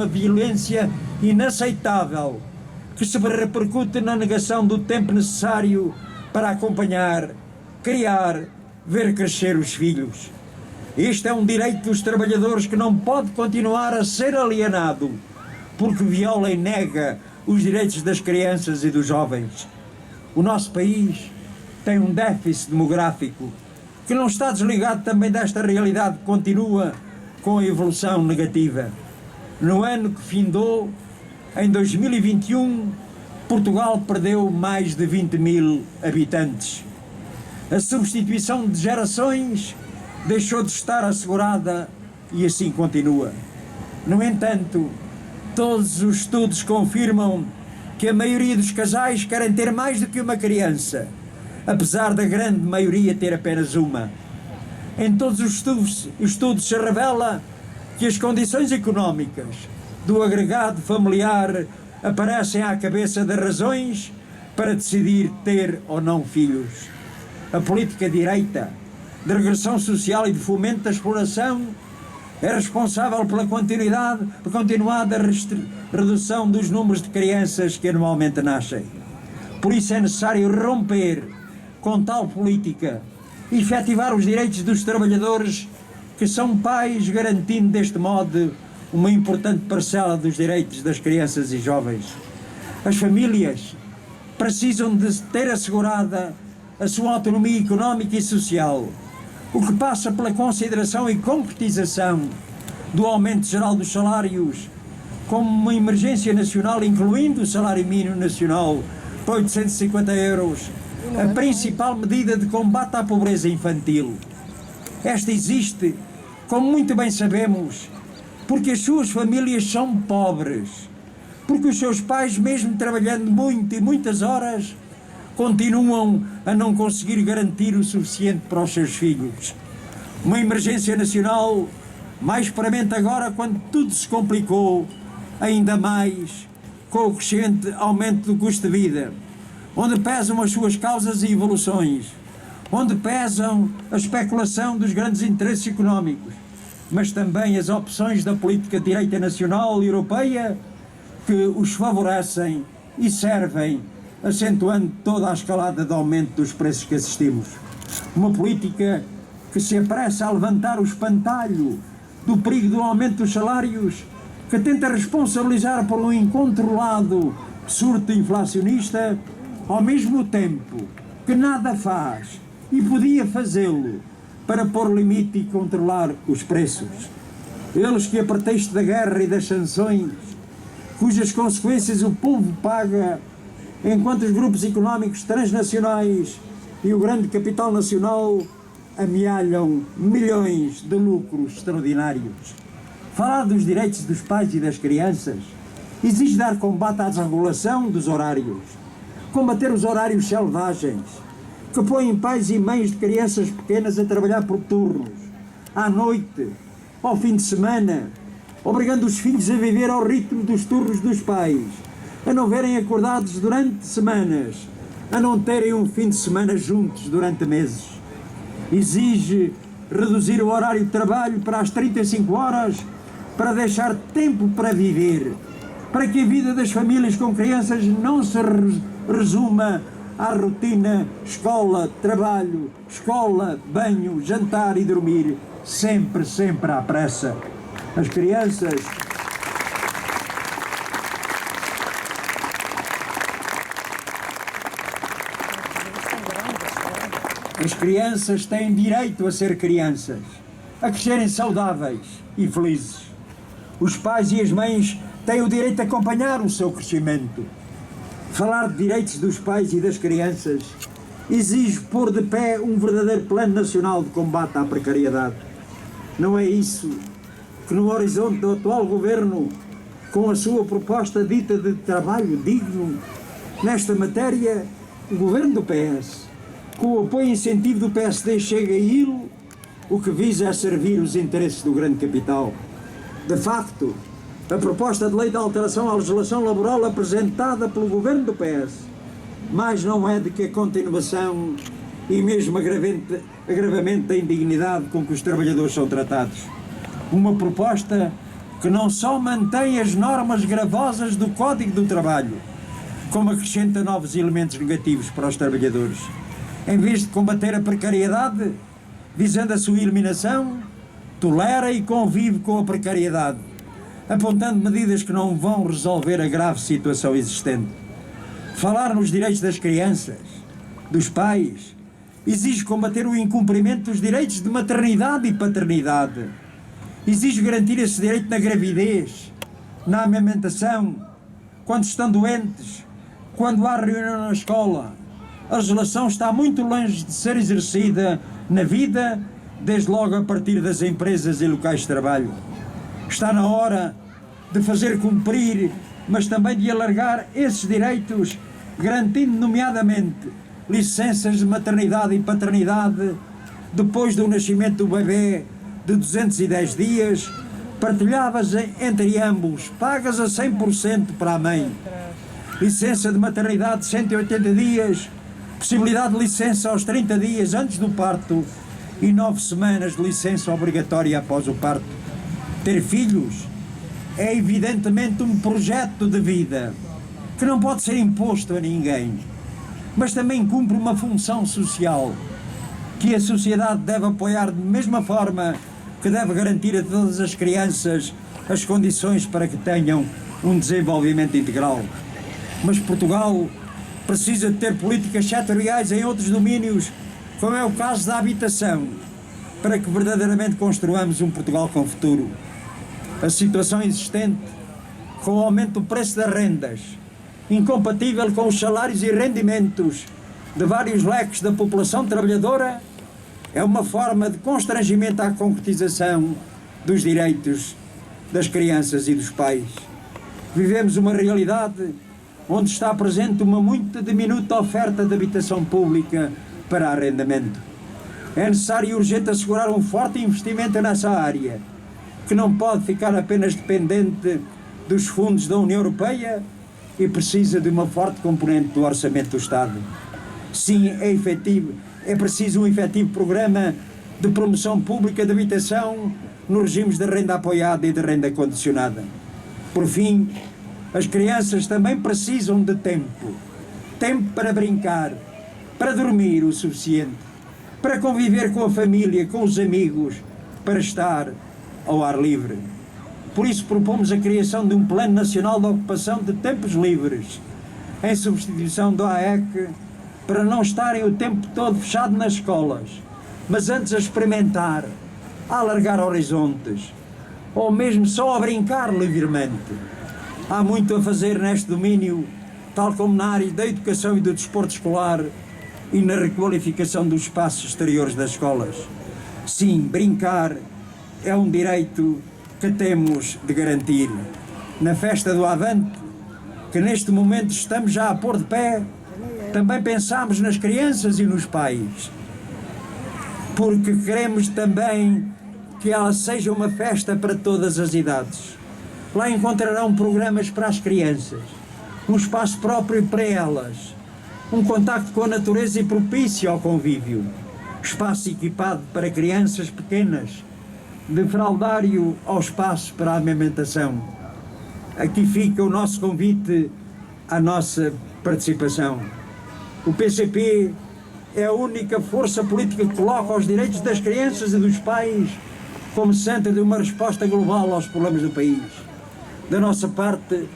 uma violência inaceitável que se repercute na negação do tempo necessário para acompanhar, criar, ver crescer os filhos. Este é um direito dos trabalhadores que não pode continuar a ser alienado, porque viola e nega os direitos das crianças e dos jovens. O nosso país tem um déficit demográfico que não está desligado também desta realidade que continua com a evolução negativa. No ano que findou, em 2021, Portugal perdeu mais de 20 mil habitantes. A substituição de gerações deixou de estar assegurada e assim continua. No entanto, todos os estudos confirmam que a maioria dos casais querem ter mais do que uma criança, apesar da grande maioria ter apenas uma. Em todos os estudos se revela que as condições económicas do agregado familiar aparecem à cabeça das razões para decidir ter ou não filhos. A política direita de regressão social e de fomento da exploração é responsável pela continuada redução dos números de crianças que anualmente nascem. Por isso é necessário romper com tal política e efetivar os direitos dos trabalhadores que são pais, garantindo deste modo uma importante parcela dos direitos das crianças e jovens. As famílias precisam de ter assegurada a sua autonomia económica e social, o que passa pela consideração e concretização do aumento geral dos salários como uma emergência nacional, incluindo o salário mínimo nacional para 850 euros, a principal medida de combate à pobreza infantil. Esta existe, como muito bem sabemos, porque as suas famílias são pobres, porque os seus pais, mesmo trabalhando muito e muitas horas, continuam a não conseguir garantir o suficiente para os seus filhos. Uma emergência nacional, mais premente agora quando tudo se complicou, ainda mais com o crescente aumento do custo de vida, onde pesam as suas causas e evoluções, onde pesam a especulação dos grandes interesses económicos, mas também as opções da política de direita nacional e europeia que os favorecem e servem, acentuando toda a escalada de aumento dos preços que assistimos. Uma política que se apressa a levantar o espantalho do perigo do aumento dos salários, que tenta responsabilizar por um incontrolado surto inflacionista, ao mesmo tempo que nada faz e podia fazê-lo para pôr limite e controlar os preços. Eles que, a pretexto da guerra e das sanções, cujas consequências o povo paga, enquanto os grupos económicos transnacionais e o grande capital nacional amealham milhões de lucros extraordinários. Falar dos direitos dos pais e das crianças exige dar combate à desregulação dos horários, combater os horários selvagens, que põem pais e mães de crianças pequenas a trabalhar por turnos, à noite, ao fim de semana, obrigando os filhos a viver ao ritmo dos turnos dos pais, a não verem acordados durante semanas, a não terem um fim de semana juntos durante meses. Exige reduzir o horário de trabalho para as 35 horas para deixar tempo para viver, para que a vida das famílias com crianças não se resuma à rotina escola, trabalho, escola, banho, jantar e dormir, sempre à pressa. As crianças têm direito a ser crianças, a crescerem saudáveis e felizes. Os pais e as mães têm o direito de acompanhar o seu crescimento. Falar de direitos dos pais e das crianças exige pôr de pé um verdadeiro plano nacional de combate à precariedade. Não é isso que no horizonte do atual governo, com a sua proposta dita de trabalho digno, nesta matéria, o governo do PS, com o apoio e incentivo do PSD, chega a ele, o que visa é servir os interesses do grande capital. De facto, a proposta de lei de alteração à legislação laboral apresentada pelo governo do PS, mais não é do que a continuação e mesmo agravamento da indignidade com que os trabalhadores são tratados. Uma proposta que não só mantém as normas gravosas do Código do Trabalho, como acrescenta novos elementos negativos para os trabalhadores. Em vez de combater a precariedade, visando a sua eliminação, tolera e convive com a precariedade, apontando medidas que não vão resolver a grave situação existente. Falar nos direitos das crianças, dos pais, exige combater o incumprimento dos direitos de maternidade e paternidade. Exige garantir esse direito na gravidez, na amamentação, quando estão doentes, quando há reunião na escola. A legislação está muito longe de ser exercida na vida, desde logo a partir das empresas e locais de trabalho. Está na hora de fazer cumprir, mas também de alargar esses direitos, garantindo nomeadamente licenças de maternidade e paternidade depois do nascimento do bebê de 210 dias, partilhadas entre ambos, pagas a 100% para a mãe. Licença de maternidade de 180 dias, possibilidade de licença aos 30 dias antes do parto e 9 semanas de licença obrigatória após o parto. Ter filhos é evidentemente um projeto de vida que não pode ser imposto a ninguém, mas também cumpre uma função social que a sociedade deve apoiar da mesma forma que deve garantir a todas as crianças as condições para que tenham um desenvolvimento integral. Mas Portugal precisa de ter políticas setoriais em outros domínios, como é o caso da habitação, para que verdadeiramente construamos um Portugal com futuro. A situação existente, com o aumento do preço das rendas, incompatível com os salários e rendimentos de vários leques da população trabalhadora, é uma forma de constrangimento à concretização dos direitos das crianças e dos pais. Vivemos uma realidade onde está presente uma muito diminuta oferta de habitação pública para arrendamento. É necessário e urgente assegurar um forte investimento nessa área, que não pode ficar apenas dependente dos fundos da União Europeia e precisa de uma forte componente do orçamento do Estado. Sim, é preciso um efetivo programa de promoção pública de habitação nos regimes de renda apoiada e de renda condicionada. Por fim, as crianças também precisam de tempo. Tempo para brincar, para dormir o suficiente, para conviver com a família, com os amigos, para estar ao ar livre. Por isso propomos a criação de um Plano Nacional de Ocupação de Tempos Livres, em substituição do AEC, para não estarem o tempo todo fechado nas escolas, mas antes a experimentar, a alargar horizontes, ou mesmo só a brincar livremente. Há muito a fazer neste domínio, tal como na área da educação e do desporto escolar e na requalificação dos espaços exteriores das escolas. Sim, brincar é um direito que temos de garantir. Na festa do Avante, que neste momento estamos já a pôr de pé, também pensamos nas crianças e nos pais, porque queremos também que ela seja uma festa para todas as idades. Lá encontrarão programas para as crianças, um espaço próprio para elas, um contacto com a natureza e propício ao convívio, espaço equipado para crianças pequenas, de fraldário ao espaço para a amamentação. Aqui fica o nosso convite à nossa participação. O PCP é a única força política que coloca os direitos das crianças e dos pais como centro de uma resposta global aos problemas do país. Da nossa parte,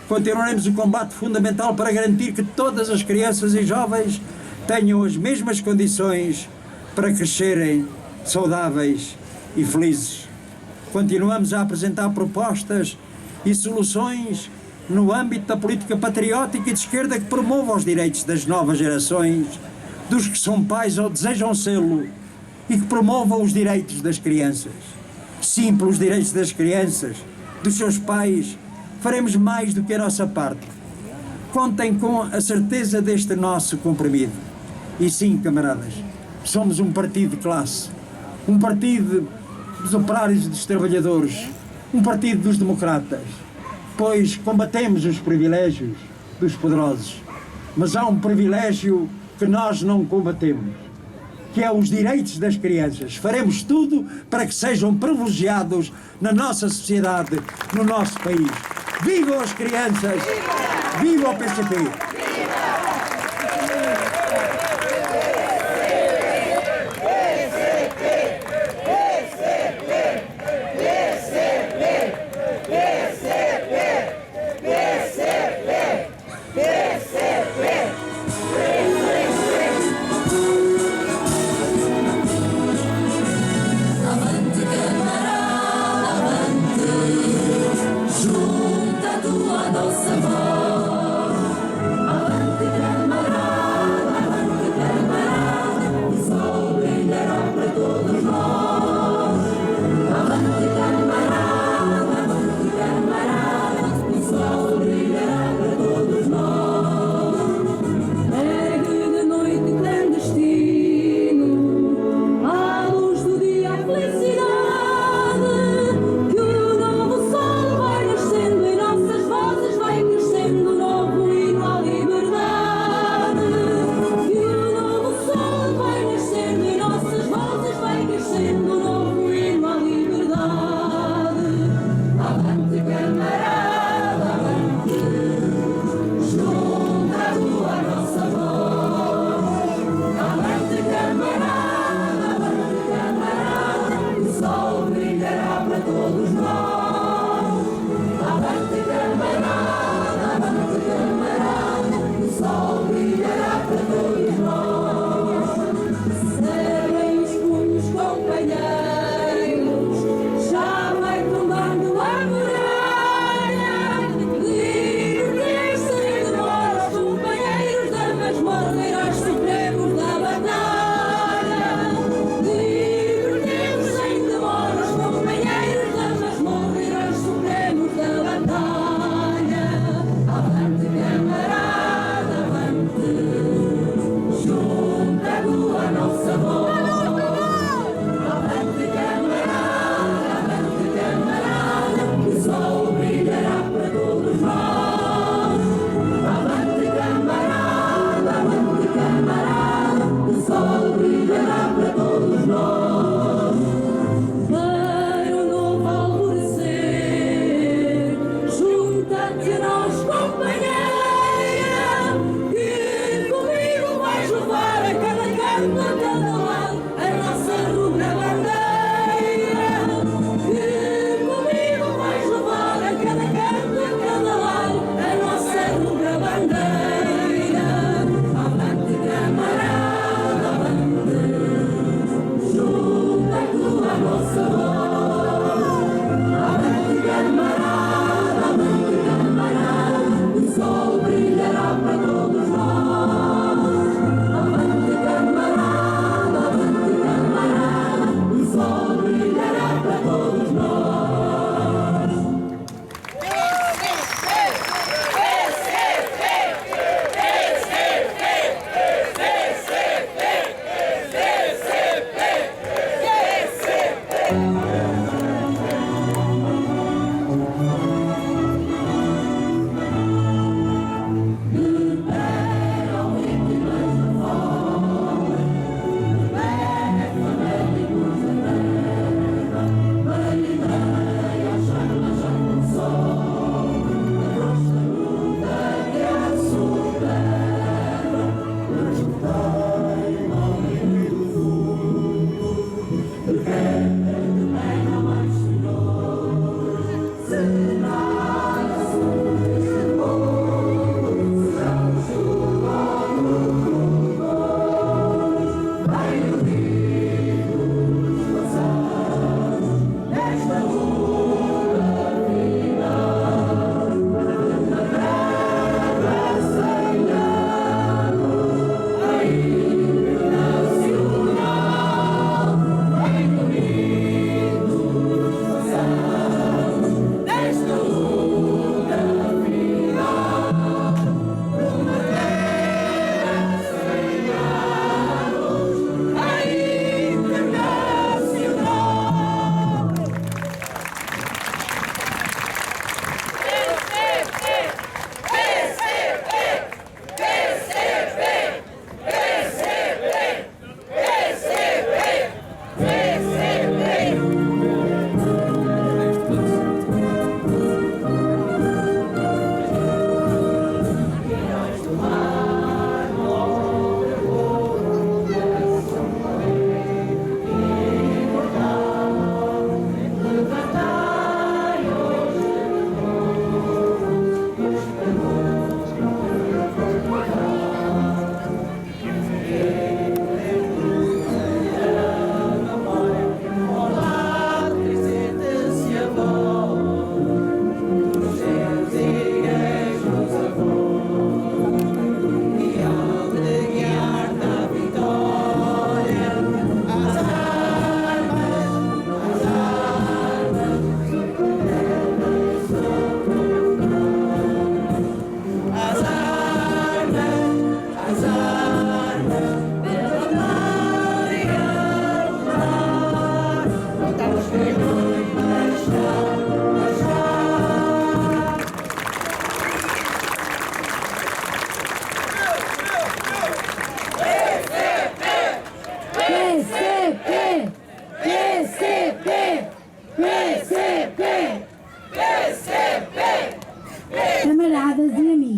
continuaremos o combate fundamental para garantir que todas as crianças e jovens tenham as mesmas condições para crescerem saudáveis e felizes. Continuamos a apresentar propostas e soluções no âmbito da política patriótica e de esquerda que promova os direitos das novas gerações, dos que são pais ou desejam sê-lo, e que promovam os direitos das crianças. Sim, pelos direitos das crianças, dos seus pais, faremos mais do que a nossa parte. Contem com a certeza deste nosso compromisso. E sim, camaradas, somos um partido de classe, um partido dos operários e dos trabalhadores, um partido dos democratas, pois combatemos os privilégios dos poderosos, mas há um privilégio que nós não combatemos, que é os direitos das crianças. Faremos tudo para que sejam privilegiados na nossa sociedade, no nosso país. Vivam as crianças! Viva o PCP! Que o novo sol vai nascendo em nossas vozes, vai crescendo.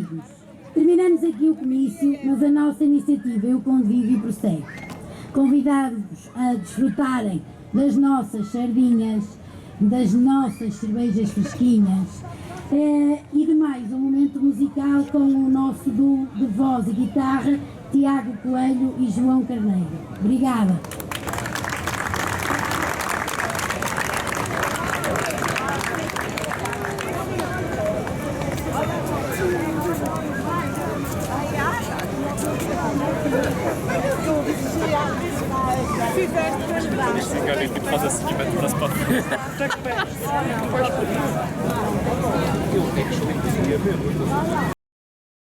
amigos, terminamos aqui o comício, mas a nossa iniciativa e o convívio prossegue. Convidamos-vos a desfrutarem das nossas sardinhas, das nossas cervejas fresquinhas e de mais um momento musical com o nosso duo de voz e guitarra, Tiago Coelho e João Carneiro. Obrigada. Nicht so geil, die Presse ist nicht mehr das Bad.